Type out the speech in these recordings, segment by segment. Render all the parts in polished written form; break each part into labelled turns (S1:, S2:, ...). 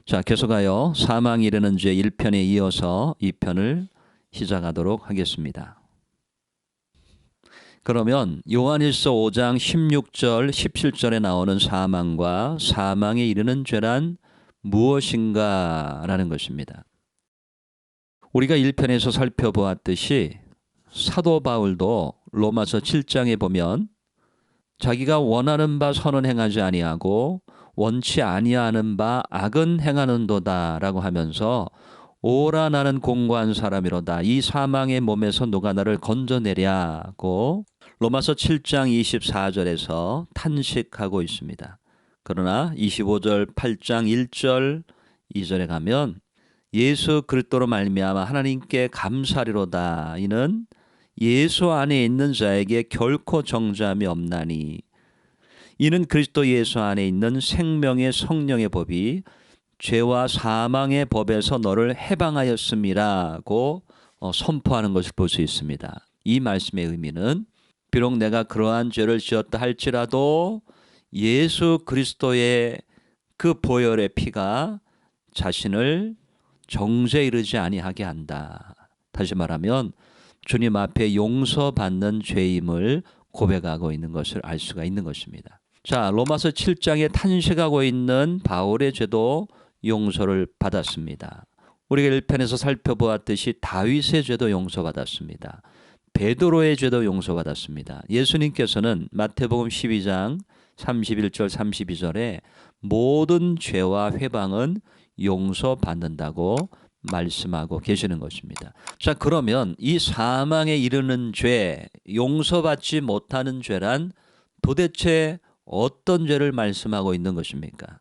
S1: 자, 계속하여 사망이 이르는 죄 1편에 이어서 2편을 시작하도록 하겠습니다. 그러면 요한일서 5장 16절 17절에 나오는 사망과 사망에 이르는 죄란 무엇인가 라는 것입니다. 우리가 1편에서 살펴보았듯이 사도 바울도 로마서 7장에 보면 자기가 원하는 바 선은 행하지 아니하고 원치 아니하는 바 악은 행하는도다 라고 하면서 오라 나는 공고한 사람이로다 이 사망의 몸에서 누가 나를 건져내랴고 로마서 7장 24절에서 탄식하고 있습니다. 그러나 25절 8장 1절 2절에 가면 예수 그리스도로 말미암아 하나님께 감사리로다 이는 예수 안에 있는 자에게 결코 정죄함이 없나니 이는 그리스도 예수 안에 있는 생명의 성령의 법이 죄와 사망의 법에서 너를 해방하였음이라고 선포하는 것을 볼 수 있습니다. 이 말씀의 의미는 비록 내가 그러한 죄를 지었다 할지라도 예수 그리스도의 그 보혈의 피가 자신을 정죄에 이르지 아니하게 한다. 다시 말하면 주님 앞에 용서받는 죄임을 고백하고 있는 것을 알 수가 있는 것입니다. 자, 로마서 7장에 탄식하고 있는 바울의 죄도 용서를 받았습니다. 우리가 1편에서 살펴보았듯이 다윗의 죄도 용서받았습니다. 베드로의 죄도 용서받았습니다. 예수님께서는 마태복음 12장 31절 32절에 모든 죄와 회방은 용서받는다고 말씀하고 계시는 것입니다. 자, 그러면 이 사망에 이르는 죄, 용서받지 못하는 죄란 도대체 어떤 죄를 말씀하고 있는 것입니까?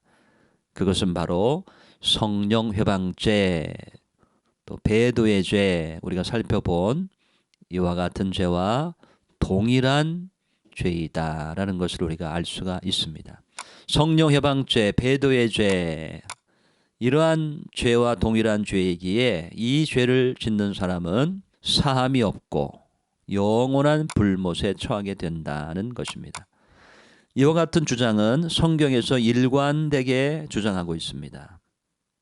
S1: 그것은 바로 성령 회방죄, 또 배도의 죄, 우리가 살펴본 이와 같은 죄와 동일한 죄이다라는 것을 우리가 알 수가 있습니다. 성령 회방죄, 배도의 죄, 이러한 죄와 동일한 죄이기에 이 죄를 짓는 사람은 사함이 없고 영원한 불못에 처하게 된다는 것입니다. 이와 같은 주장은 성경에서 일관되게 주장하고 있습니다.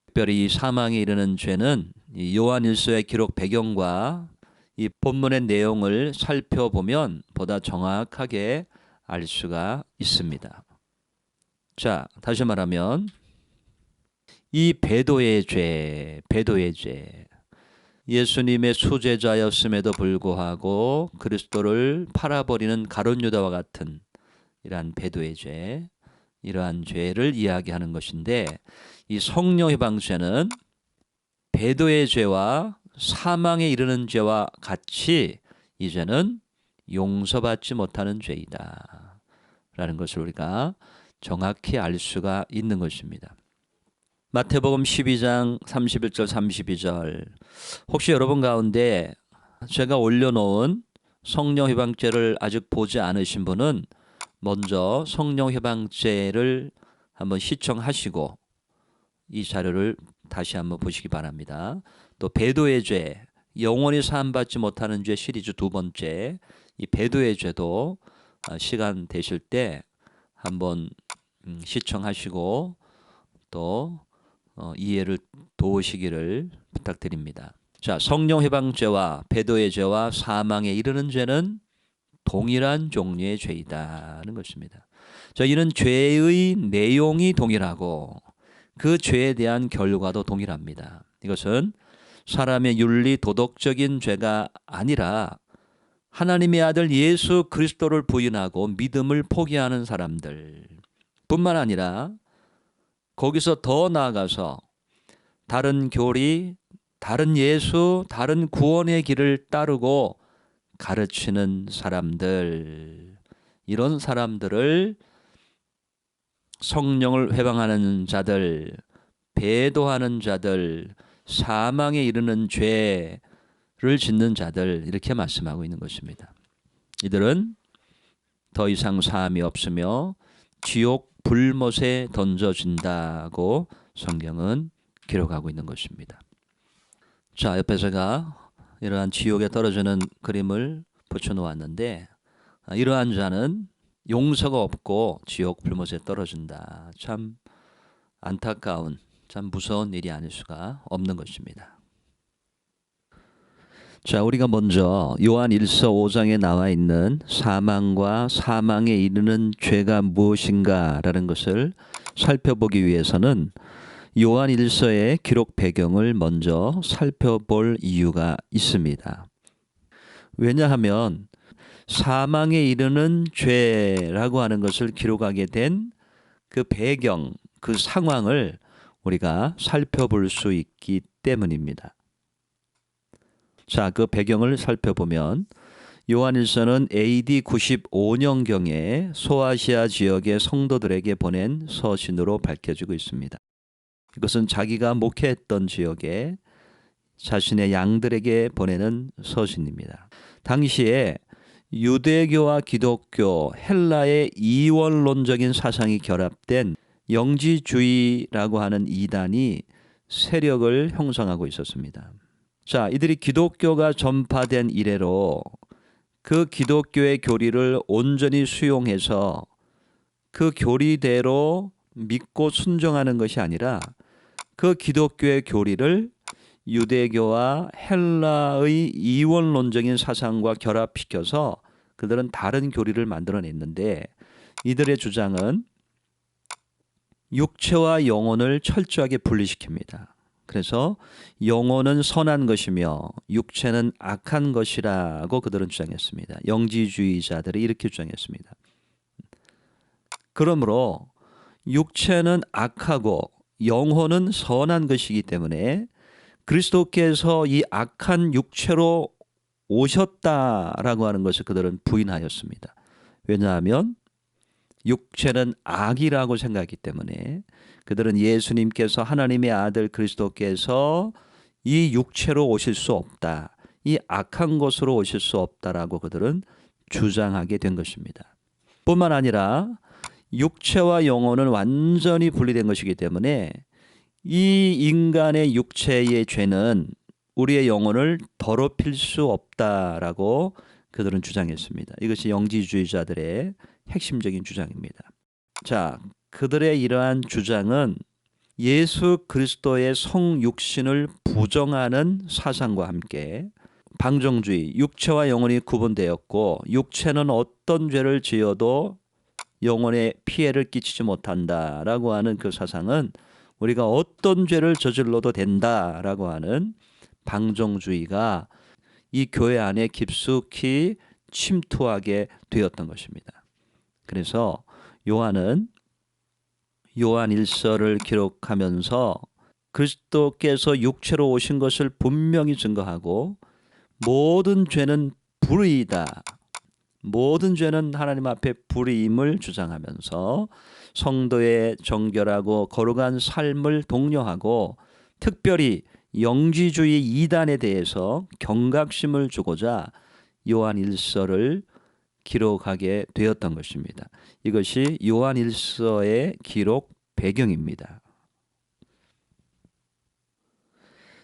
S1: 특별히 이 사망에 이르는 죄는 이 요한일서의 기록 배경과 이 본문의 내용을 살펴보면 보다 정확하게 알 수가 있습니다. 자, 다시 말하면 이 배도의 죄, 예수님의 수제자였음에도 불구하고 그리스도를 팔아버리는 가룟 유다와 같은 이러한 배도의 죄, 이러한 죄를 이야기하는 것인데 이 성령 회방죄는 배도의 죄와 사망에 이르는 죄와 같이 이 죄는 용서받지 못하는 죄이다 라는 것을 우리가 정확히 알 수가 있는 것입니다. 마태복음 12장 31절 32절 혹시 여러분 가운데 제가 올려놓은 성령 회방죄를 아직 보지 않으신 분은 먼저 성령 회방죄를 한번 시청하시고 이 자료를 다시 한번 보시기 바랍니다. 또 배도의 죄, 영원히 사함받지 못하는 죄 시리즈 2번째 이 배도의 죄도 시간 되실 때 한번 시청하시고 또 이해를 도우시기를 부탁드립니다. 자, 성령 회방죄와 배도의 죄와 사망에 이르는 죄는 동일한 종류의 죄이다는 것입니다. 자, 이는 죄의 내용이 동일하고 그 죄에 대한 결과도 동일합니다. 이것은 사람의 윤리 도덕적인 죄가 아니라 하나님의 아들 예수 그리스도를 부인하고 믿음을 포기하는 사람들 뿐만 아니라 거기서 더 나아가서 다른 교리, 다른 예수, 다른 구원의 길을 따르고 가르치는 사람들, 이런 사람들을 성령을 회방하는 자들, 배도하는 자들, 사망에 이르는 죄를 짓는 자들 이렇게 말씀하고 있는 것입니다. 이들은 더 이상 사함이 없으며 지옥 불못에 던져진다고 성경은 기록하고 있는 것입니다. 자, 옆에 제가 이러한 지옥에 떨어지는 그림을 붙여놓았는데 이러한 자는 용서가 없고 지옥 불못에 떨어진다. 참 안타까운 참 무서운 일이 아닐 수가 없는 것입니다. 자, 우리가 먼저 요한 1서 5장에 나와 있는 사망과 사망에 이르는 죄가 무엇인가라는 것을 살펴보기 위해서는 요한 1서의 기록 배경을 먼저 살펴볼 이유가 있습니다. 왜냐하면 사망에 이르는 죄라고 하는 것을 기록하게 된 그 배경, 그 상황을 우리가 살펴볼 수 있기 때문입니다. 자, 그 배경을 살펴보면 요한일서는 AD 95년경에 소아시아 지역의 성도들에게 보낸 서신으로 밝혀지고 있습니다. 이것은 자기가 목회했던 지역에 자신의 양들에게 보내는 서신입니다. 당시에 유대교와 기독교, 헬라의 이원론적인 사상이 결합된 영지주의라고 하는 이단이 세력을 형성하고 있었습니다. 자, 이들이 기독교가 전파된 이래로 그 기독교의 교리를 온전히 수용해서 그 교리대로 믿고 순종하는 것이 아니라 그 기독교의 교리를 유대교와 헬라의 이원론적인 사상과 결합시켜서 그들은 다른 교리를 만들어냈는데, 이들의 주장은 육체와 영혼을 철저하게 분리시킵니다. 그래서 영혼은 선한 것이며 육체는 악한 것이라고 그들은 주장했습니다. 영지주의자들이 이렇게 주장했습니다. 그러므로 육체는 악하고 영혼은 선한 것이기 때문에 그리스도께서 이 악한 육체로 오셨다라고 하는 것을 그들은 부인하였습니다. 왜냐하면 육체는 악이라고 생각하기 때문에 그들은 예수님께서 하나님의 아들 그리스도께서 이 육체로 오실 수 없다, 이 악한 것으로 오실 수 없다라고 그들은 주장하게 된 것입니다. 뿐만 아니라 육체와 영혼은 완전히 분리된 것이기 때문에 이 인간의 육체의 죄는 우리의 영혼을 더럽힐 수 없다라고 그들은 주장했습니다. 이것이 영지주의자들의 핵심적인 주장입니다. 자, 그들의 이러한 주장은 예수 그리스도의 성육신을 부정하는 사상과 함께 방종주의, 육체와 영혼이 구분되었고 육체는 어떤 죄를 지어도 영혼에 피해를 끼치지 못한다라고 하는 그 사상은 우리가 어떤 죄를 저질러도 된다라고 하는 방종주의가 이 교회 안에 깊숙이 침투하게 되었던 것입니다. 그래서 요한은 요한 1서를 기록하면서 그리스도께서 육체로 오신 것을 분명히 증거하고 모든 죄는 불의이다, 모든 죄는 하나님 앞에 불의임을 주장하면서 성도의 정결하고 거룩한 삶을 독려하고 특별히 영지주의 이단에 대해서 경각심을 주고자 요한 1서를 기록하게 되었던 것입니다. 이것이 요한 1서의 기록 배경입니다.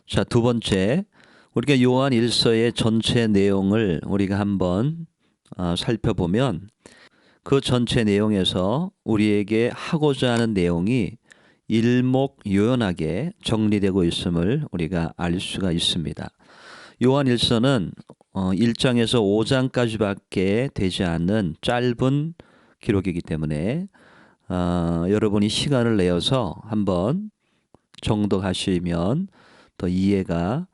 S1: 자, 두 번째, 우리가 요한 1서의 전체 내용을 우리가 한번 살펴보면 그 전체 내용에서 우리에게 하고자 하는 내용이 일목요연하게 정리되고 있음을 우리가 알 수가 있습니다. 요한 1서는 1장에서 5장까지밖에 되지 않는 짧은 기록이기 때문에 여러분이 시간을 내어서 한번 정독하시면 더 이해가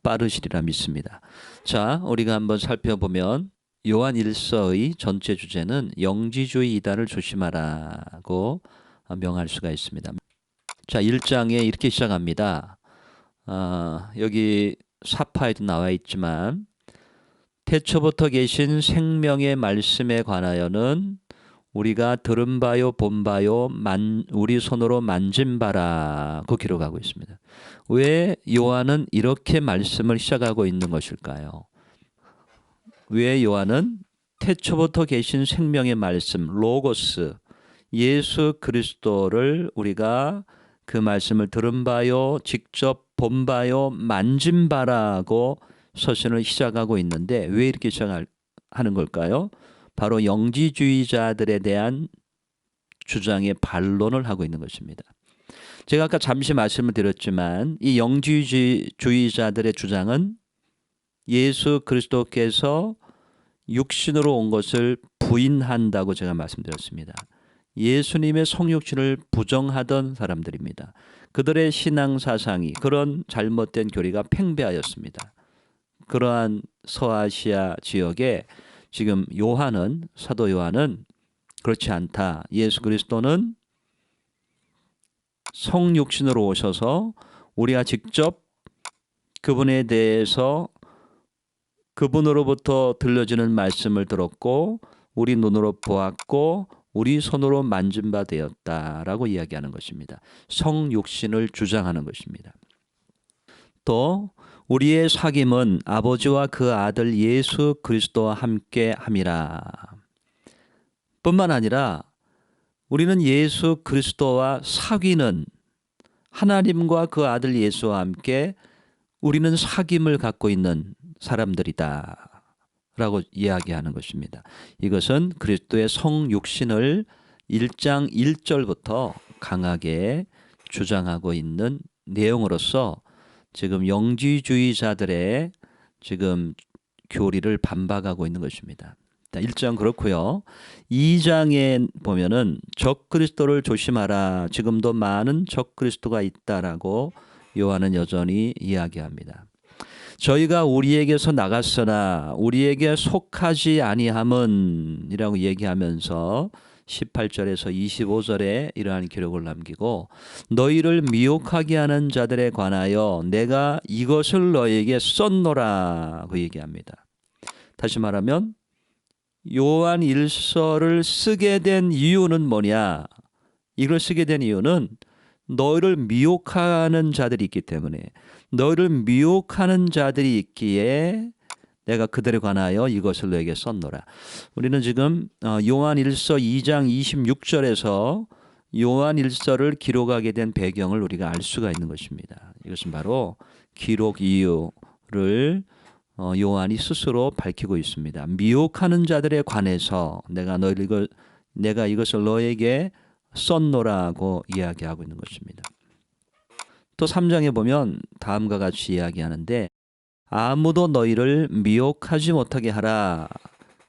S1: 빠르시리라 믿습니다. 자, 우리가 한번 살펴보면 요한 1서의 전체 주제는 영지주의 이단을 조심하라고 명할 수가 있습니다. 자, 1장에 이렇게 시작합니다. 여기 사파에도 나와 있지만 태초부터 계신 생명의 말씀에 관하여는 우리가 들은 바요 본 바요 우리 손으로 만진 바라고 기록하고 있습니다. 왜 요한은 이렇게 말씀을 시작하고 있는 것일까요? 왜 요한은 태초부터 계신 생명의 말씀, 로고스, 예수 그리스도를 우리가 그 말씀을 들은 바요, 직접 본 바요, 만진 바라고 서신을 시작하고 있는데 왜 이렇게 시작하는 걸까요? 바로 영지주의자들에 대한 주장의 반론을 하고 있는 것입니다. 제가 아까 잠시 말씀을 드렸지만 이 영지주의자들의 주장은 예수 그리스도께서 육신으로 온 것을 부인한다고 제가 말씀드렸습니다. 예수님의 성육신을 부정하던 사람들입니다. 그들의 신앙 사상이 그런 잘못된 교리가 팽배하였습니다. 그러한 서아시아 지역에 지금 사도 요한은 그렇지 않다. 예수 그리스도는 성육신으로 오셔서 우리가 직접 그분에 대해서 그분으로부터 들려지는 말씀을 들었고 우리 눈으로 보았고 우리 손으로 만진 바 되었다라고 이야기하는 것입니다. 성육신을 주장하는 것입니다. 또 우리의 사귐은 아버지와 그 아들 예수 그리스도와 함께 함이라. 뿐만 아니라 우리는 예수 그리스도와 사귀는 하나님과 그 아들 예수와 함께 우리는 사귐을 갖고 있는 사람들이다 라고 이야기하는 것입니다. 이것은 그리스도의 성육신을 1장 1절부터 강하게 주장하고 있는 내용으로서 지금 영지주의자들의 지금 교리를 반박하고 있는 것입니다. 1장 그렇고요. 2장에 보면은 적 그리스도를 조심하라. 지금도 많은 적 그리스도가 있다라고 요한은 여전히 이야기합니다. 저희가 우리에게서 나갔으나 우리에게 속하지 아니함은 이라고 얘기하면서 18절에서 25절에 이러한 기록을 남기고 너희를 미혹하게 하는 자들에 관하여 내가 이것을 너희에게 썼노라 그 얘기합니다. 다시 말하면 요한 1서를 쓰게 된 이유는 뭐냐? 이걸 쓰게 된 이유는 너희를 미혹하는 자들이 있기 때문에 너희를 미혹하는 자들이 있기에 내가 그들에 관하여 이것을 너에게 썼노라. 우리는 지금 요한 1서 2장 26절에서 요한 1서를 기록하게 된 배경을 우리가 알 수가 있는 것입니다. 이것은 바로 기록 이유를 요한이 스스로 밝히고 있습니다. 미혹하는 자들에 관해서 내가 이것을 너에게 썼노라고 이야기하고 있는 것입니다. 또 3장에 보면 다음과 같이 이야기하는데 아무도 너희를 미혹하지 못하게 하라.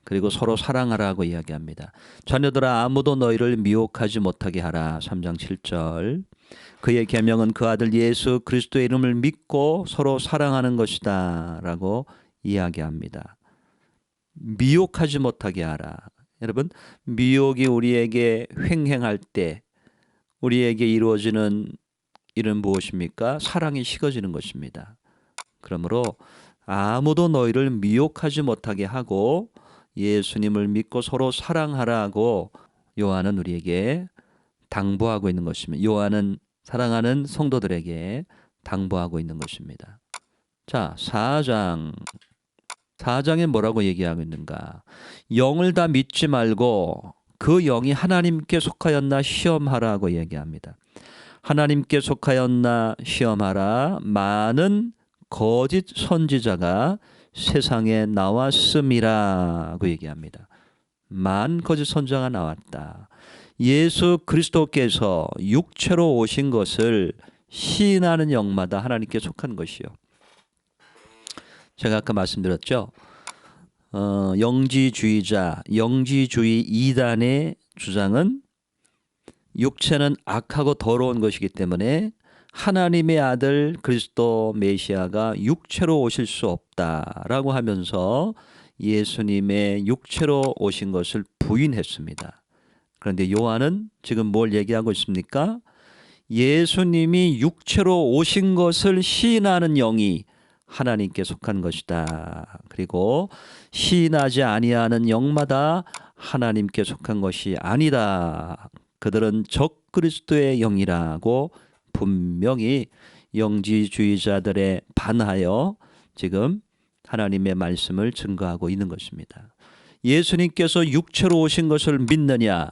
S1: 그리고 서로 사랑하라고 이야기합니다. 자녀들아 아무도 너희를 미혹하지 못하게 하라. 3장 7절. 그의 계명은 그 아들 예수 그리스도의 이름을 믿고 서로 사랑하는 것이다 라고 이야기합니다. 미혹하지 못하게 하라. 여러분, 미혹이 우리에게 횡행할 때 우리에게 이루어지는 일은 무엇입니까? 사랑이 식어지는 것입니다. 그러므로 아무도 너희를 미혹하지 못하게 하고 예수님을 믿고 서로 사랑하라고 요한은 우리에게 당부하고 있는 것입니다. 요한은 사랑하는 성도들에게 당부하고 있는 것입니다. 자, 4장에 뭐라고 얘기하고 있는가? 영을 다 믿지 말고 그 영이 하나님께 속하였나 시험하라고 얘기합니다. 하나님께 속하였나 시험하라. 많은 거짓 선지자가 세상에 나왔음이라고 얘기합니다. 많은 거짓 선지자가 나왔다. 예수 그리스도께서 육체로 오신 것을 시인하는 영마다 하나님께 속한 것이요. 제가 아까 말씀드렸죠. 영지주의 이단의 주장은 육체는 악하고 더러운 것이기 때문에 하나님의 아들 그리스도 메시아가 육체로 오실 수 없다라고 하면서 예수님의 육체로 오신 것을 부인했습니다. 그런데 요한은 지금 뭘 얘기하고 있습니까? 예수님이 육체로 오신 것을 시인하는 영이 하나님께 속한 것이다. 그리고 시인하지 아니하는 영마다 하나님께 속한 것이 아니다. 그들은 적 그리스도의 영이라고 분명히 영지주의자들에 반하여 지금 하나님의 말씀을 증거하고 있는 것입니다. 예수님께서 육체로 오신 것을 믿느냐,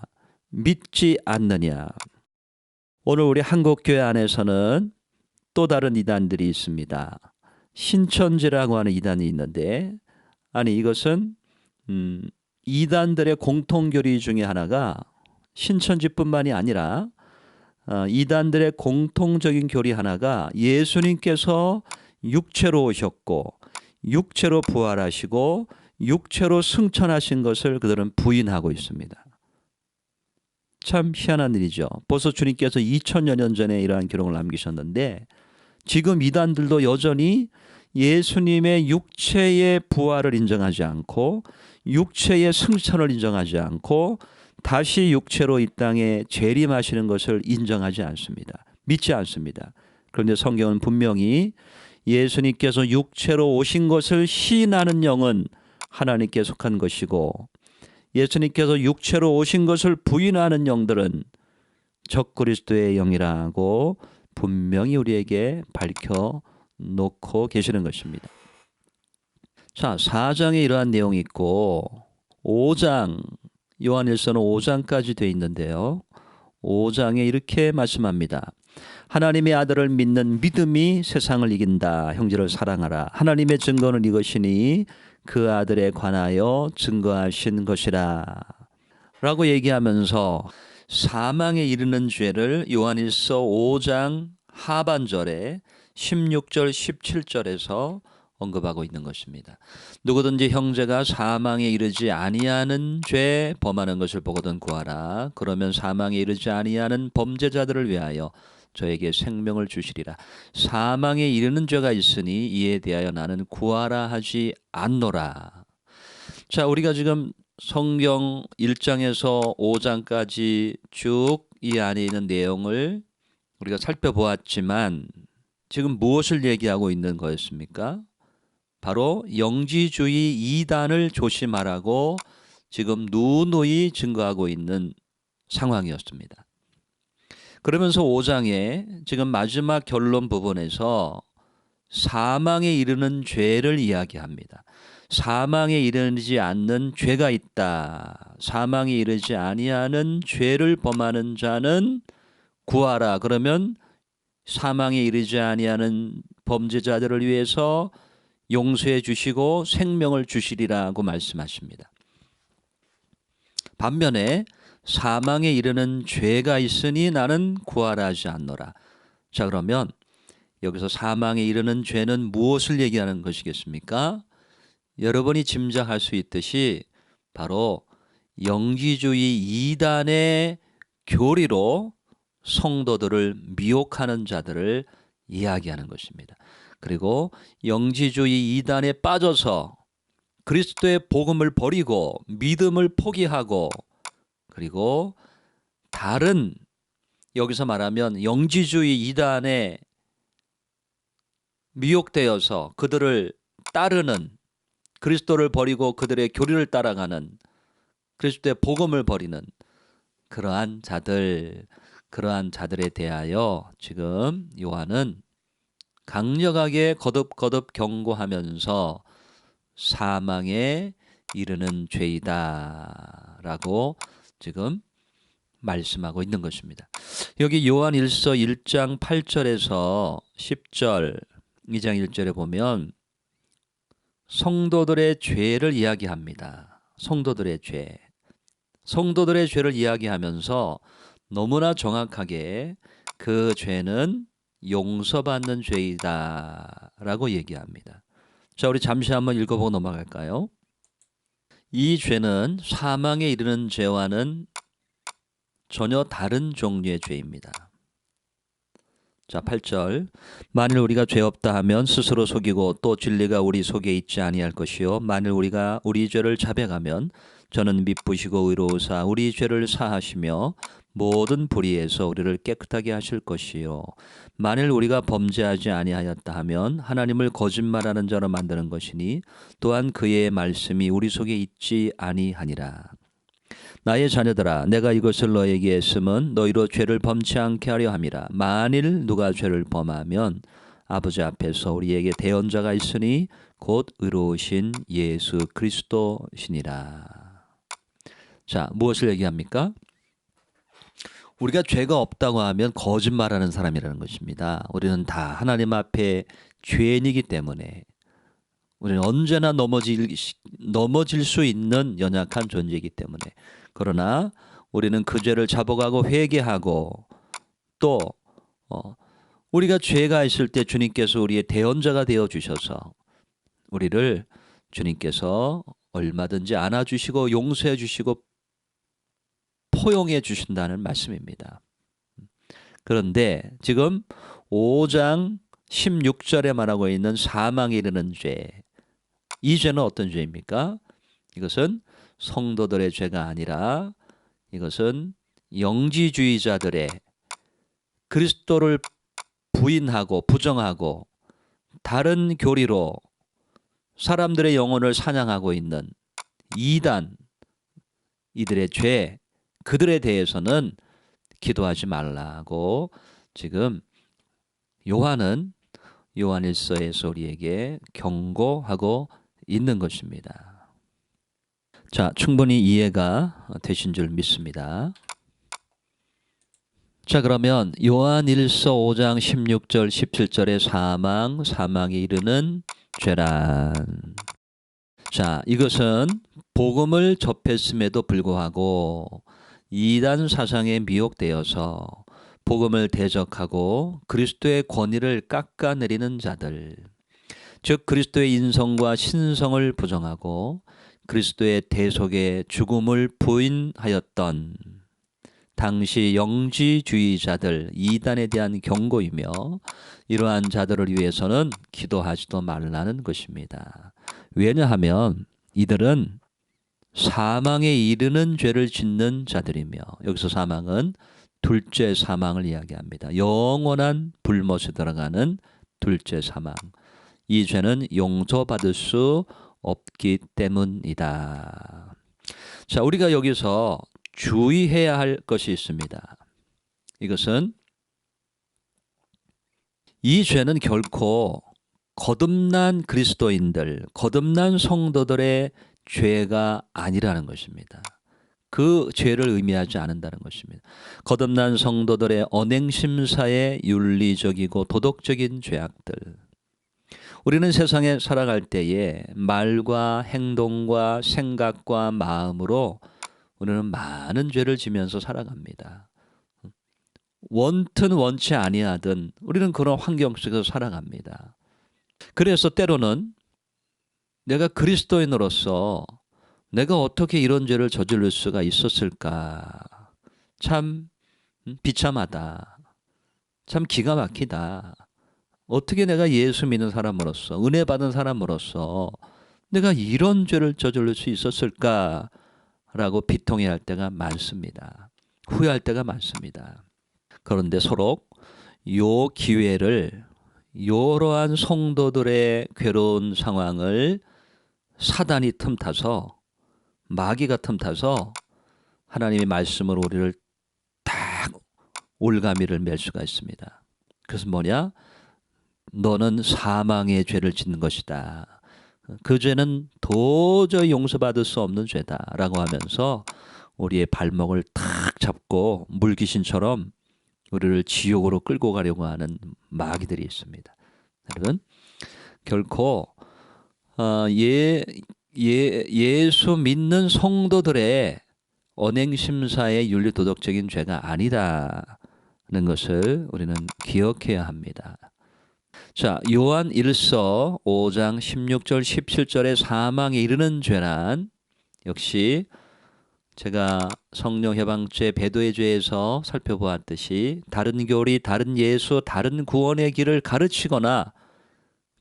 S1: 믿지 않느냐. 오늘 우리 한국교회 안에서는 또 다른 이단들이 있습니다. 신천지라고 하는 이단이 있는데, 이것은 이단들의 공통교리 중에 하나가 신천지뿐만이 아니라 이단들의 공통적인 교리 하나가 예수님께서 육체로 오셨고 육체로 부활하시고 육체로 승천하신 것을 그들은 부인하고 있습니다. 참 희한한 일이죠. 벌써 주님께서 2000여 년 전에 이러한 기록을 남기셨는데 지금 이단들도 여전히 예수님의 육체의 부활을 인정하지 않고 육체의 승천을 인정하지 않고 다시 육체로 이 땅에 재림하시는 것을 인정하지 않습니다. 믿지 않습니다. 그런데 성경은 분명히 예수님께서 육체로 오신 것을 시인하는 영은 하나님께 속한 것이고 예수님께서 육체로 오신 것을 부인하는 영들은 적그리스도의 영이라고 분명히 우리에게 밝혀놓고 계시는 것입니다. 자, 4장에 이러한 내용이 있고 5장, 요한일서는 5장까지 되어 있는데요. 5장에 이렇게 말씀합니다. 하나님의 아들을 믿는 믿음이 세상을 이긴다. 형제를 사랑하라. 하나님의 증거는 이것이니 그 아들에 관하여 증거하신 것이라 라고 얘기하면서 사망에 이르는 죄를 요한일서 5장 하반절에 16절 17절에서 언급하고 있는 것입니다. 누구든지 형제가 사망에 이르지 아니하는 죄 범하는 것을 보거든 구하라. 그러면 사망에 이르지 아니하는 범죄자들을 위하여 저에게 생명을 주시리라. 사망에 이르는 죄가 있으니 이에 대하여 나는 구하라 하지 않노라. 자, 우리가 지금 성경 1장에서 5장까지 쭉 이 안에 있는 내용을 우리가 살펴보았지만 지금 무엇을 얘기하고 있는 거였습니까? 바로 영지주의 이단을 조심하라고 지금 누누이 증거하고 있는 상황이었습니다. 그러면서 5장에 지금 마지막 결론 부분에서 사망에 이르는 죄를 이야기합니다. 사망에 이르지 않는 죄가 있다. 사망에 이르지 아니하는 죄를 범하는 자는 구하라. 그러면 사망에 이르지 아니하는 범죄자들을 위해서 용서해 주시고 생명을 주시리라고 말씀하십니다. 반면에 사망에 이르는 죄가 있으니 나는 구하라 하지 않노라. 자, 그러면 여기서 사망에 이르는 죄는 무엇을 얘기하는 것이겠습니까? 여러분이 짐작할 수 있듯이 바로 영지주의 이단의 교리로 성도들을 미혹하는 자들을 이야기하는 것입니다. 그리고 영지주의 이단에 빠져서 그리스도의 복음을 버리고 믿음을 포기하고 그리고 다른 여기서 말하면 영지주의 이단에 미혹되어서 그들을 따르는 그리스도를 버리고 그들의 교리를 따라가는 그리스도의 복음을 버리는 그러한 자들에 대하여 지금 요한은 강력하게 거듭 경고하면서 사망에 이르는 죄이다 라고 지금 말씀하고 있는 것입니다. 여기 요한일서 1장 8절에서 10절 2장 1절에 보면 성도들의 죄를 이야기합니다. 성도들의 죄를 이야기하면서 너무나 정확하게 그 죄는 용서받는 죄이다 라고 얘기합니다. 자, 우리 잠시 한번 읽어보고 넘어갈까요? 이 죄는 사망에 이르는 죄와는 전혀 다른 종류의 죄입니다. 자, 8절. 만일 우리가 죄 없다 하면 스스로 속이고 또 진리가 우리 속에 있지 아니할 것이요 만일 우리가 우리 죄를 자백하면 저는 미쁘시고 의로우사 우리 죄를 사하시며 모든 불의에서 우리를 깨끗하게 하실 것이요 만일 우리가 범죄하지 아니하였다 하면 하나님을 거짓말하는 자로 만드는 것이니 또한 그의 말씀이 우리 속에 있지 아니하니라. 나의 자녀들아 내가 이것을 너에게 했음은 너희로 죄를 범치 않게 하려 함이라. 만일 누가 죄를 범하면 아버지 앞에서 우리에게 대언자가 있으니 곧 의로우신 예수 그리스도시니라. 자, 무엇을 얘기합니까? 우리가 죄가 없다고 하면 거짓말하는 사람이라는 것입니다. 우리는 다 하나님 앞에 죄인이기 때문에 우리는 언제나 넘어질 수 있는 연약한 존재이기 때문에 그러나 우리는 그 죄를 자복하고 회개하고 또 우리가 죄가 있을 때 주님께서 우리의 대언자가 되어 주셔서 우리를 주님께서 얼마든지 안아주시고 용서해 주시고 포용해 주신다는 말씀입니다. 그런데 지금 5장 16절에 말하고 있는 사망에 이르는 죄, 이 죄는 어떤 죄입니까? 이것은 성도들의 죄가 아니라 이것은 영지주의자들의, 그리스도를 부인하고 부정하고 다른 교리로 사람들의 영혼을 사냥하고 있는 이단, 이들의 죄, 그들에 대해서는 기도하지 말라고 지금 요한일서에서 우리에게 경고하고 있는 것입니다. 자, 충분히 이해가 되신 줄 믿습니다. 자, 그러면 요한일서 5장 16절 17절의 사망에 이르는 죄란. 자, 이것은 복음을 접했음에도 불구하고 이단 사상에 미혹되어서 복음을 대적하고 그리스도의 권위를 깎아내리는 자들, 즉 그리스도의 인성과 신성을 부정하고 그리스도의 대속의 죽음을 부인하였던 당시 영지주의자들, 이단에 대한 경고이며 이러한 자들을 위해서는 기도하지도 말라는 것입니다. 왜냐하면 이들은 사망에 이르는 죄를 짓는 자들이며, 여기서 사망은 둘째 사망을 이야기합니다. 영원한 불못에 들어가는 둘째 사망. 이 죄는 용서받을 수 없기 때문이다. 자, 우리가 여기서 주의해야 할 것이 있습니다. 이것은 이 죄는 결코 거듭난 그리스도인들, 거듭난 성도들의 죄가 아니라는 것입니다. 그 죄를 의미하지 않는다는 것입니다. 거듭난 성도들의 언행심사의 윤리적이고 도덕적인 죄악들. 우리는 세상에 살아갈 때에 말과 행동과 생각과 마음으로 우리는 많은 죄를 지면서 살아갑니다. 원튼 원치 아니하든 우리는 그런 환경 속에서 살아갑니다. 그래서 때로는 내가 그리스도인으로서 내가 어떻게 이런 죄를 저지를 수가 있었을까? 참 비참하다. 참 기가 막히다. 어떻게 내가 예수 믿는 사람으로서, 은혜 받은 사람으로서 내가 이런 죄를 저지를 수 있었을까? 라고 비통해할 때가 많습니다. 후회할 때가 많습니다. 그런데 서로 요 기회를, 이러한 성도들의 괴로운 상황을 사단이 틈타서, 마귀가 틈타서 하나님의 말씀으로 우리를 딱 올가미를 맬 수가 있습니다. 그래서 뭐냐? 너는 사망의 죄를 짓는 것이다. 그 죄는 도저히 용서받을 수 없는 죄다라고 하면서 우리의 발목을 탁 잡고 물귀신처럼 우리를 지옥으로 끌고 가려고 하는 마귀들이 있습니다. 여러분, 결코 예수 믿는 성도들의 언행심사의 윤리도덕적인 죄가 아니다는 것을 우리는 기억해야 합니다. 자, 요한 1서 5장 16절 17절의 사망에 이르는 죄란 역시 제가 성령 해방죄, 배도의 죄에서 살펴보았듯이 다른 교리, 다른 예수, 다른 구원의 길을 가르치거나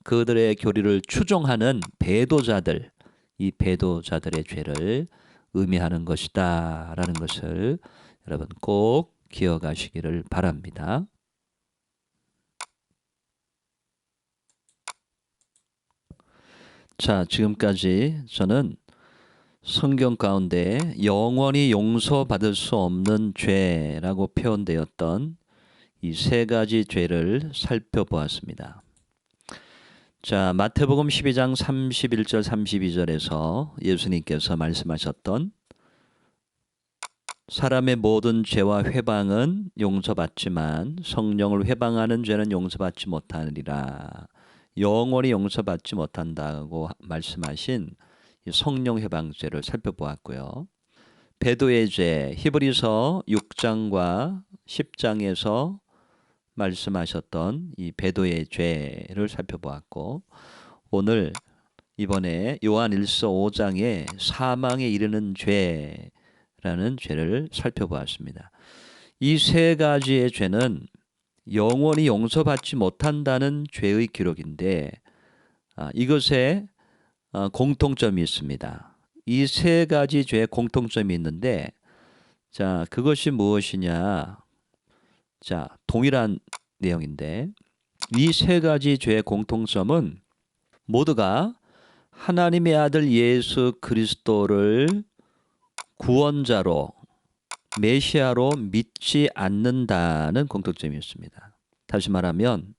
S1: 그들의 교리를 추종하는 배도자들, 이 배도자들의 죄를 의미하는 것이다 라는 것을 여러분 꼭 기억하시기를 바랍니다. 자, 지금까지 저는 성경 가운데 영원히 용서받을 수 없는 죄라고 표현되었던 이 세 가지 죄를 살펴보았습니다. 자, 마태복음 12장 31절 32절에서 예수님께서 말씀하셨던 사람의 모든 죄와 회방은 용서받지만 성령을 회방하는 죄는 용서받지 못하리라. 영원히 용서받지 못한다고 말씀하신 성령 회방죄를 살펴보았고요. 배도의 죄, 히브리서 6장과 10장에서 말씀하셨던 이 배도의 죄를 살펴보았고, 오늘 이번에 요한 1서 5장의 사망에 이르는 죄라는 죄를 살펴보았습니다. 이 세 가지의 죄는 영원히 용서받지 못한다는 죄의 기록인데, 이것에 공통점이 있습니다. 이 세 가지 죄에 공통점이 있는데, 자, 그것이 무엇이냐? 자, 동일한 내용인데, 이 세 가지 죄의 공통점은 모두가 하나님의 아들 예수 그리스도를 구원자로, 메시아로 믿지 않는다는 공통점이 있습니다. 다시 말하면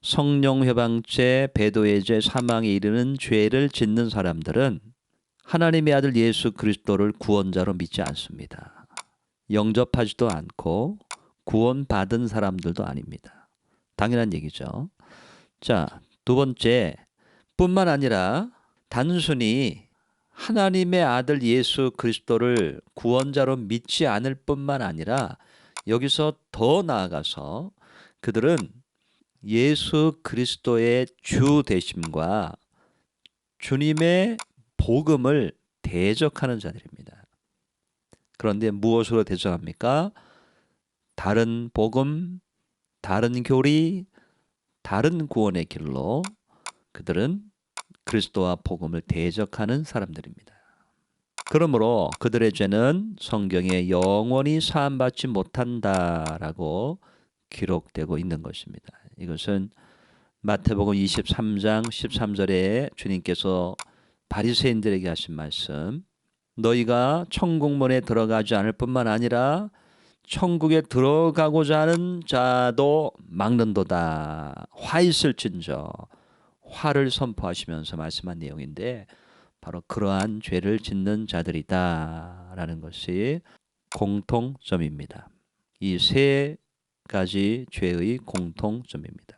S1: 성령 회방죄, 배도의 죄, 사망에 이르는 죄를 짓는 사람들은 하나님의 아들 예수 그리스도를 구원자로 믿지 않습니다. 영접하지도 않고 구원받은 사람들도 아닙니다. 당연한 얘기죠. 자, 두 번째, 뿐만 아니라 단순히 하나님의 아들 예수 그리스도를 구원자로 믿지 않을 뿐만 아니라 여기서 더 나아가서 그들은 예수 그리스도의 주 되심과 주님의 복음을 대적하는 자들입니다. 그런데 무엇으로 대적합니까? 다른 복음, 다른 교리, 다른 구원의 길로 그들은 그리스도와 복음을 대적하는 사람들입니다. 그러므로 그들의 죄는 성경에 영원히 사함받지 못한다라고 기록되고 있는 것입니다. 이것은 마태복음 23장 13절에 주님께서 바리새인들에게 하신 말씀, 너희가 천국문에 들어가지 않을 뿐만 아니라 천국에 들어가고자 하는 자도 막는도다. 화 있을진저, 화를 선포하시면서 말씀한 내용인데, 바로 그러한 죄를 짓는 자들이다라는 것이 공통점입니다. 이 세 가지 죄의 공통점입니다.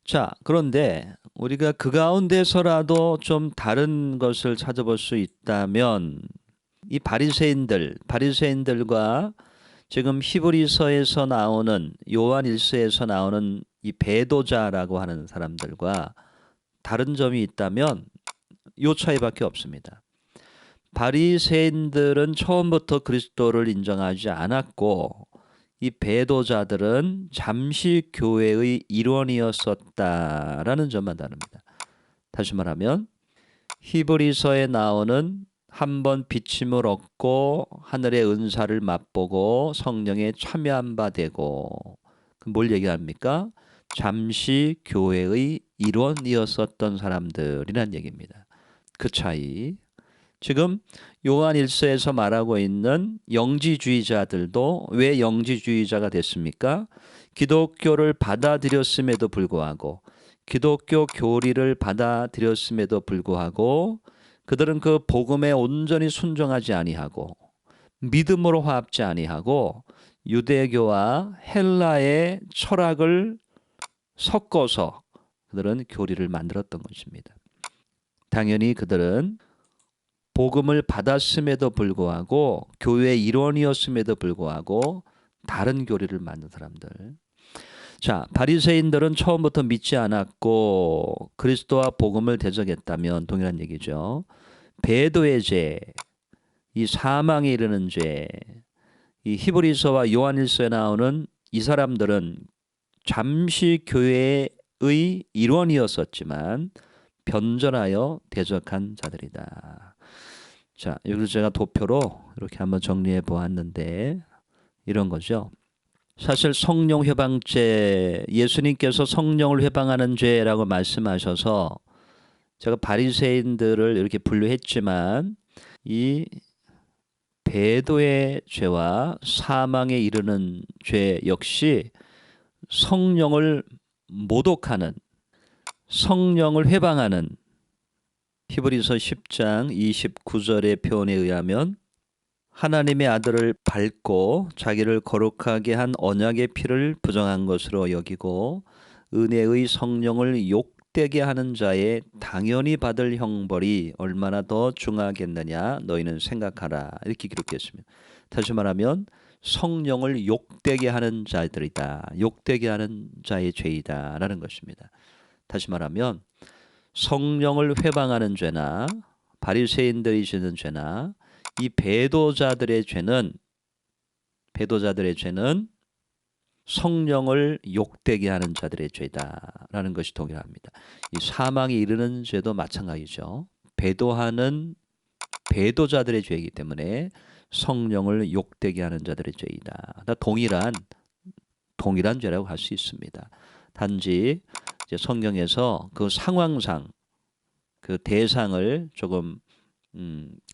S1: 자, 그런데 우리가 그 가운데서라도 좀 다른 것을 찾아볼 수 있다면, 이 바리새인들과 지금 히브리서에서 나오는, 요한 1서에서 나오는 이 배도자라고 하는 사람들과 다른 점이 있다면 요 차이밖에 없습니다. 바리새인들은 처음부터 그리스도를 인정하지 않았고, 이 배도자들은 잠시 교회의 일원이었었다라는 점만 다릅니다. 다시 말하면 히브리서에 나오는 한번 비침을 얻고 하늘의 은사를 맛보고 성령에 참여한 바 되고, 뭘 얘기합니까? 잠시 교회의 일원이었었던 사람들이란 얘기입니다. 그 차이. 지금 요한 1서에서 말하고 있는 영지주의자들도 왜 영지주의자가 됐습니까? 기독교를 받아들였음에도 불구하고, 기독교 교리를 받아들였음에도 불구하고 그들은 그 복음에 온전히 순종하지 아니하고 믿음으로 화합지 아니하고 유대교와 헬라의 철학을 섞어서 그들은 교리를 만들었던 것입니다. 당연히 그들은 복음을 받았음에도 불구하고 교회의 일원이었음에도 불구하고 다른 교리를 만든 사람들. 자, 바리새인들은 처음부터 믿지 않았고 그리스도와 복음을 대적했다면 동일한 얘기죠. 배도의 죄, 이 사망에 이르는 죄, 이 히브리서와 요한일서에 나오는 이 사람들은 잠시 교회의 일원이었었지만 변절하여 대적한 자들이다. 자, 여기서 제가 도표로 이렇게 한번 정리해 보았는데 이런 거죠. 사실 성령 회방죄, 예수님께서 성령을 회방하는 죄라고 말씀하셔서 제가 바리새인들을 이렇게 분류했지만 이 배도의 죄와 사망에 이르는 죄 역시 성령을 모독하는, 성령을 회방하는, 히브리서 10장 29절의 표현에 의하면 하나님의 아들을 밟고 자기를 거룩하게 한 언약의 피를 부정한 것으로 여기고 은혜의 성령을 욕되게 하는 자의 당연히 받을 형벌이 얼마나 더 중하겠느냐 너희는 생각하라, 이렇게 기록했습니다. 다시 말하면 성령을 욕되게 하는 자들이다. 욕되게 하는 자의 죄이다라는 것입니다. 다시 말하면 성령을 회방하는 죄나 바리새인들이 짓는 죄나 이 배도자들의 죄는 성령을 욕되게 하는 자들의 죄다라는 것이 동일합니다. 이 사망에 이르는 죄도 마찬가지죠. 배도하는 배도자들의 죄이기 때문에 성령을 욕되게 하는 자들의 죄이다. 다 동일한 죄라고 할 수 있습니다. 단지 이제 성경에서 그 상황상 그 대상을 조금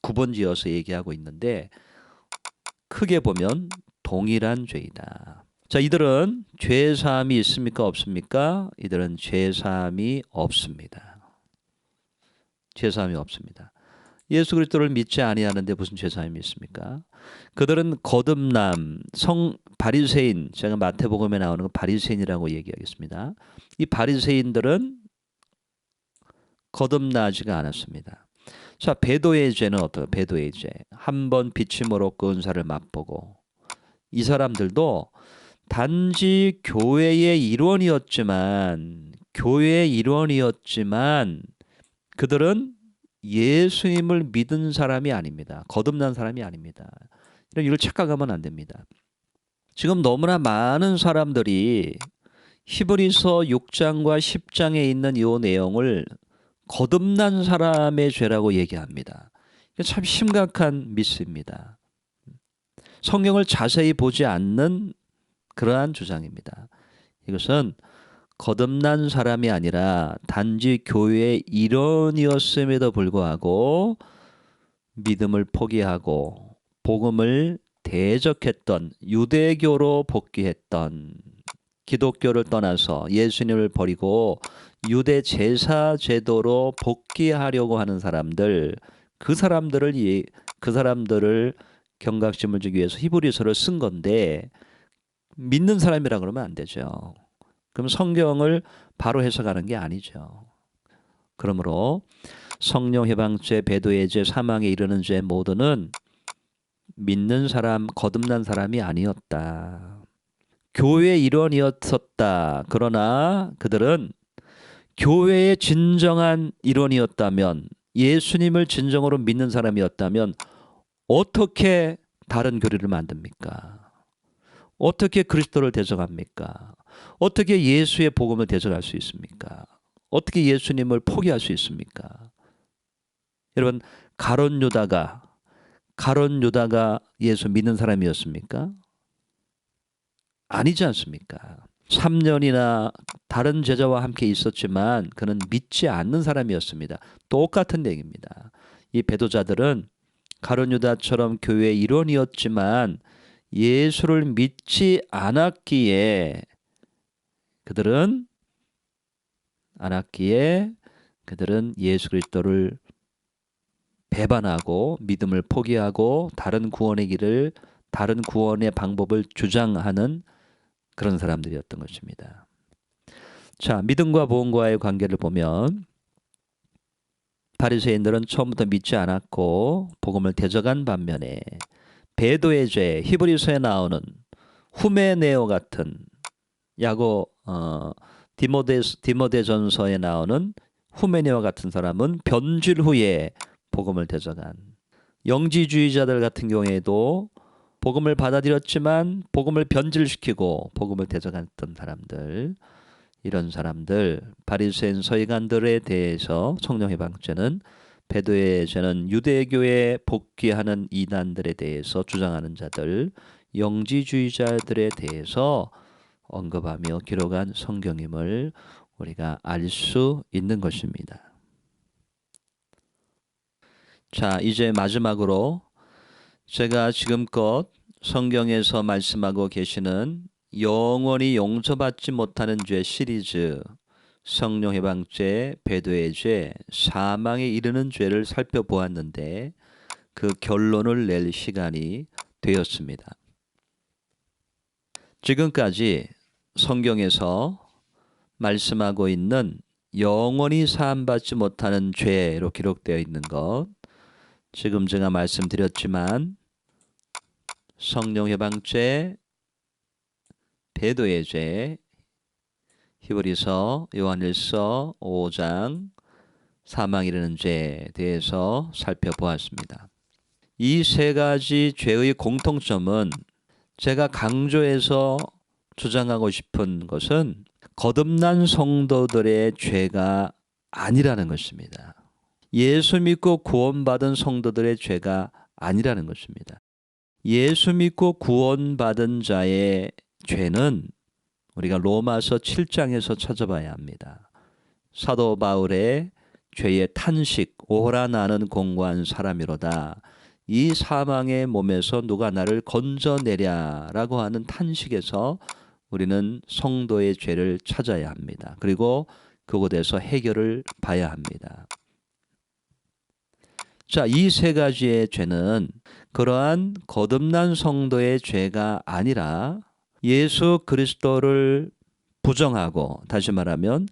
S1: 구분지어서 얘기하고 있는데 크게 보면 동일한 죄이다. 자, 이들은 죄사함이 있습니까? 없습니까? 이들은 죄사함이 없습니다. 죄사함이 없습니다. 예수 그리스도를 믿지 아니하는데 무슨 죄사함이 있습니까? 그들은 거듭남, 바리새인, 제가 마태복음에 나오는 건 바리새인이라고 얘기하겠습니다. 이 바리새인들은 거듭나지가 않았습니다. 자, 배도의 죄는 어때요? 배도의 죄. 한 번 비침으로 그 은사를 맛보고 이 사람들도 단지 교회의 일원이었지만 그들은 예수님을 믿은 사람이 아닙니다. 거듭난 사람이 아닙니다. 이걸 착각하면 안 됩니다. 지금 너무나 많은 사람들이 히브리서 6장과 10장에 있는 이 내용을 거듭난 사람의 죄라고 얘기합니다. 참 심각한 미스입니다. 성경을 자세히 보지 않는 그러한 주장입니다. 이것은 거듭난 사람이 아니라 단지 교회의 일원이었음에도 불구하고 믿음을 포기하고 복음을 대적했던, 유대교로 복귀했던, 기독교를 떠나서 예수님을 버리고 유대 제사 제도로 복귀하려고 하는 사람들, 그 사람들을 경각심을 주기 위해서 히브리서를 쓴 건데 믿는 사람이라 그러면 안 되죠. 그럼 성경을 바로 해석하는 게 아니죠. 그러므로 성령 해방죄, 배도의 죄, 사망에 이르는 죄 모두는 믿는 사람, 거듭난 사람이 아니었다. 교회의 일원이었었다. 그러나 그들은 교회의 진정한 일원이었다면, 예수님을 진정으로 믿는 사람이었다면 어떻게 다른 교리를 만듭니까? 어떻게 그리스도를 대적합니까? 어떻게 예수의 복음을 대적할 수 있습니까? 어떻게 예수님을 포기할 수 있습니까? 여러분, 가룟 유다가 예수 믿는 사람이었습니까? 아니지 않습니까? 3년이나 다른 제자와 함께 있었지만 그는 믿지 않는 사람이었습니다. 똑같은 얘기입니다. 이 배도자들은 가룟 유다처럼 교회의 일원이었지만 예수를 믿지 않았기에 그들은 예수 그리스도를 배반하고 믿음을 포기하고 다른 구원의 방법을 주장하는 그런 사람들이었던 것입니다. 자, 믿음과 복음과의 관계를 보면 바리새인들은 처음부터 믿지 않았고 복음을 대적한 반면에 배도의 죄, 히브리서에 나오는 후메네오 같은 디모데전서에 나오는 후메네오 같은 사람은 변질 후에 복음을 대적한, 영지주의자들 같은 경우에도 복음을 받아들였지만 복음을 변질시키고 복음을 대적했던 사람들, 이런 사람들, 바리새인 서기관들에 대해서 성령 해방죄는, 배도의 죄는 유대교에 복귀하는 이단들에 대해서 주장하는 자들, 영지주의자들에 대해서 언급하며 기록한 성경임을 우리가 알 수 있는 것입니다. 자, 이제 마지막으로 제가 지금껏 성경에서 말씀하고 계시는 영원히 용서받지 못하는 죄 시리즈, 성령 해방죄, 배도의 죄, 사망에 이르는 죄를 살펴보았는데 그 결론을 낼 시간이 되었습니다. 지금까지 성경에서 말씀하고 있는 영원히 사함받지 못하는 죄로 기록되어 있는 것, 지금 제가 말씀드렸지만 성령 해방죄, 배도의 죄, 히브리서, 요한일서 5장 사망 이르는 죄에 대해서 살펴보았습니다. 이 세 가지 죄의 공통점은 제가 강조해서 주장하고 싶은 것은 거듭난 성도들의 죄가 아니라는 것입니다. 예수 믿고 구원받은 성도들의 죄가 아니라는 것입니다. 예수 믿고 구원받은 자의 죄는 우리가 로마서 7장에서 찾아봐야 합니다. 사도 바울의 죄의 탄식, 오라 나는 공고한 사람이로다. 이 사망의 몸에서 누가 나를 건져내랴라고 하는 탄식에서 우리는 성도의 죄를 찾아야 합니다. 그리고 그곳에서 해결을 봐야 합니다. 자, 이 세 가지의 죄는 그러한 거듭난 성도의 죄가 아니라 예수 그리스도를 부정하고, 다시 말하면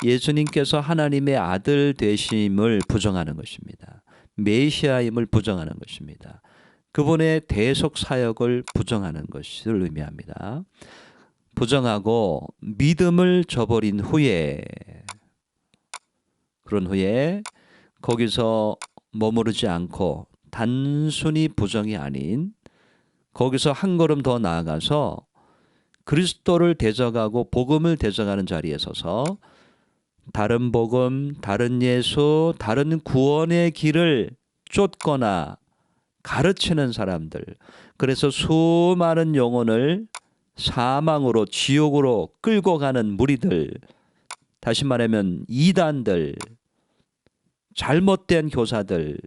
S1: 예수님께서 하나님의 아들 되심을 부정하는 것입니다. 메시아임을 부정하는 것입니다. 그분의 대속 사역을 부정하는 것을 의미합니다. 부정하고 믿음을 저버린 후에, 그런 후에 거기서 머무르지 않고 단순히 부정이 아닌 거기서 한 걸음 더 나아가서 그리스도를 대적하고 복음을 대적하는 자리에 서서 다른 복음, 다른 예수, 다른 구원의 길을 쫓거나 가르치는 사람들, 그래서 수많은 영혼을 사망으로, 지옥으로 끌고 가는 무리들, 다시 말하면 이단들, 잘못된 교사들,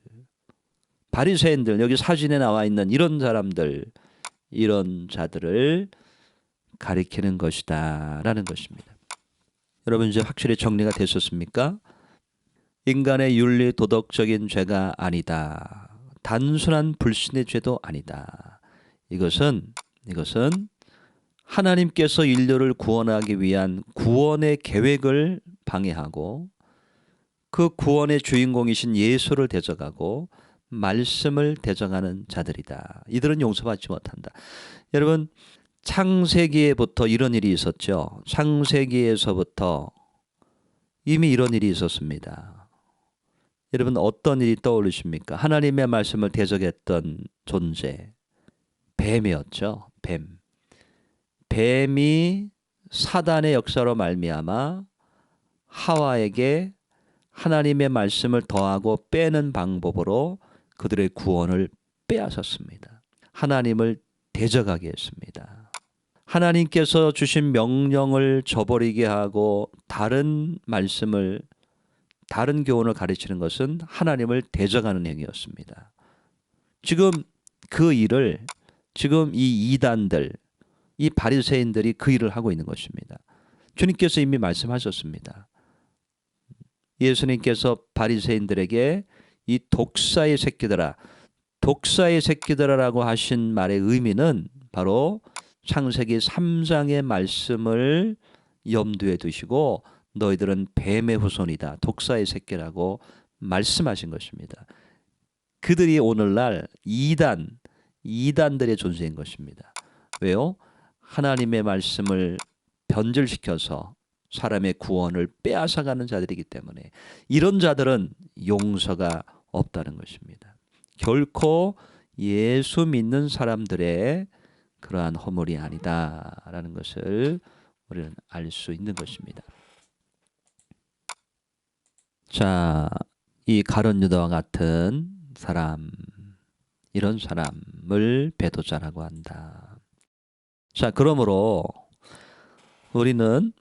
S1: 바리새인들, 여기 사진에 나와 있는 이런 사람들, 이런 자들을 가리키는 것이다 라는 것입니다. 여러분, 이제 확실히 정리가 되셨습니까? 인간의 윤리 도덕적인 죄가 아니다. 단순한 불신의 죄도 아니다. 이것은 하나님께서 인류를 구원하기 위한 구원의 계획을 방해하고 그 구원의 주인공이신 예수를 대적하고 말씀을 대적하는 자들이다. 이들은 용서받지 못한다. 여러분, 창세기에부터 이런 일이 있었죠. 창세기에서부터 이미 이런 일이 있었습니다. 여러분, 어떤 일이 떠오르십니까? 하나님의 말씀을 대적했던 존재, 뱀이었죠. 뱀이 사단의 역사로 말미암아 하와에게 하나님의 말씀을 더하고 빼는 방법으로 그들의 구원을 빼앗았습니다. 하나님을 대적하게 했습니다. 하나님께서 주신 명령을 저버리게 하고 다른 말씀을, 다른 교훈을 가르치는 것은 하나님을 대적하는 행위였습니다. 지금 그 일을, 지금 이 이단들, 이 바리새인들이 그 일을 하고 있는 것입니다. 주님께서 이미 말씀하셨습니다. 예수님께서 바리새인들에게 이 독사의 새끼들아, 독사의 새끼들아라고 하신 말의 의미는 바로 창세기 3장의 말씀을 염두에 두시고 너희들은 뱀의 후손이다, 독사의 새끼라고 말씀하신 것입니다. 그들이 오늘날 이단들의 존재인 것입니다. 왜요? 하나님의 말씀을 변질시켜서 사람의 구원을 빼앗아가는 자들이기 때문에 이런 자들은 용서가 없다는 것입니다. 결코 예수 믿는 사람들의 그러한 허물이 아니다라는 것을 우리는 알 수 있는 것입니다. 자, 이 가룟 유다와 같은 사람, 이런 사람을 배도자라고 한다. 자, 그러므로 우리는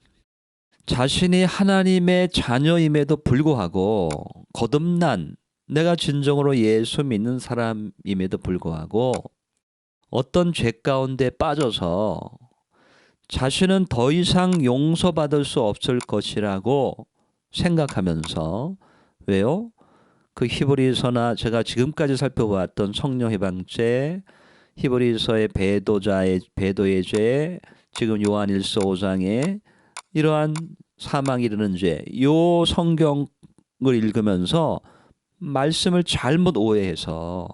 S1: 자신이 하나님의 자녀임에도 불구하고 거듭난, 내가 진정으로 예수 믿는 사람임에도 불구하고 어떤 죄 가운데 빠져서 자신은 더 이상 용서받을 수 없을 것이라고 생각하면서, 왜요? 그 히브리서나 제가 지금까지 살펴보았던 성령 해방죄, 히브리서의 배도의 죄, 지금 요한일서 5장에 이러한 사망 이르는 죄, 요 성경을 읽으면서 말씀을 잘못 오해해서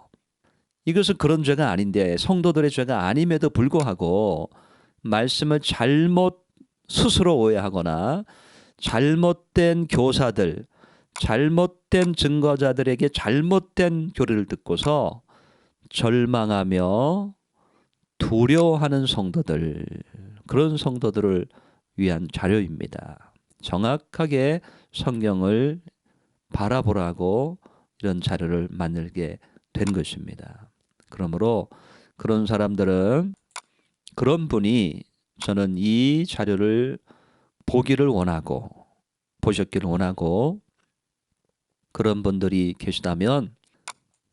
S1: 이것은 그런 죄가 아닌데, 성도들의 죄가 아님에도 불구하고 말씀을 잘못 스스로 오해하거나 잘못된 교사들, 잘못된 증거자들에게 잘못된 교리를 듣고서 절망하며 두려워하는 성도들, 그런 성도들을 위한 자료입니다. 정확하게 성경을 바라보라고 이런 자료를 만들게 된 것입니다. 그러므로 그런 사람들은, 그런 분이 저는 이 자료를 보기를 원하고, 보셨기를 원하고, 그런 분들이 계시다면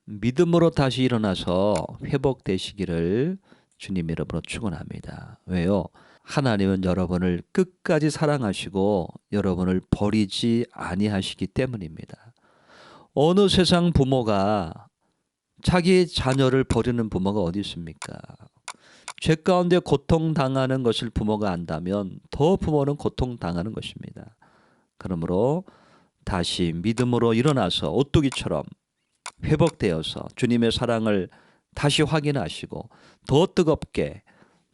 S1: 믿음으로 다시 일어나서 회복되시기를 주님 이름으로 축원합니다. 왜요? 하나님은 여러분을 끝까지 사랑하시고 여러분을 버리지 아니하시기 때문입니다. 어느 세상 부모가 자기 자녀를 버리는 부모가 어디 있습니까? 죄 가운데 고통당하는 것을 부모가 안다면 더 부모는 고통당하는 것입니다. 그러므로 다시 믿음으로 일어나서 오뚜기처럼 회복되어서 주님의 사랑을 다시 확인하시고 더 뜨겁게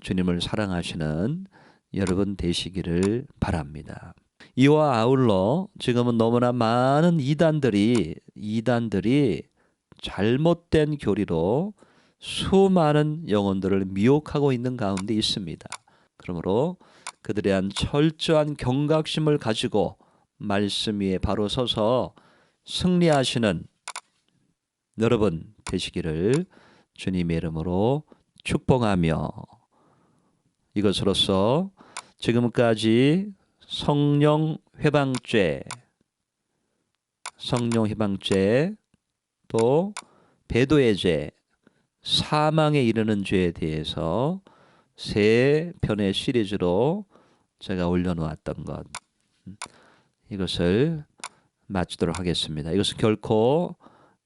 S1: 주님을 사랑하시는 여러분 되시기를 바랍니다. 이와 아울러 지금은 너무나 많은 이단들이 잘못된 교리로 수많은 영혼들을 미혹하고 있는 가운데 있습니다. 그러므로 그들에 대한 철저한 경각심을 가지고 말씀 위에 바로 서서 승리하시는 여러분 되시기를 주님의 이름으로 축복하며, 이것으로서 지금까지 성령 회방죄, 또 배도의 죄, 사망에 이르는 죄에 대해서 3편의 시리즈로 제가 올려놓았던 것, 이것을 마치도록 하겠습니다. 이것은 결코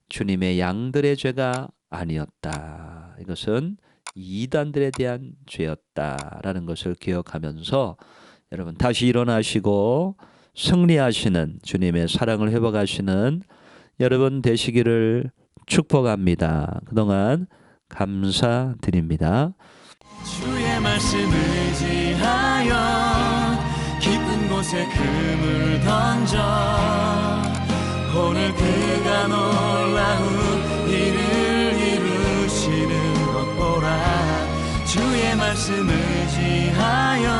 S1: 주님의 양들의 죄가 아니었다. 이것은 이단들에 대한 죄였다라는 것을 기억하면서 여러분 다시 일어나시고 승리하시는 주님의 사랑을 회복하시는 여러분 되시기를 축복합니다. 그동안 감사드립니다.
S2: 주의 말씀을 의지하여 깊은 곳에 금을 던져 오늘 그가 놀라운 일을 이루시는 것 보라. 주의 말씀을 의지하여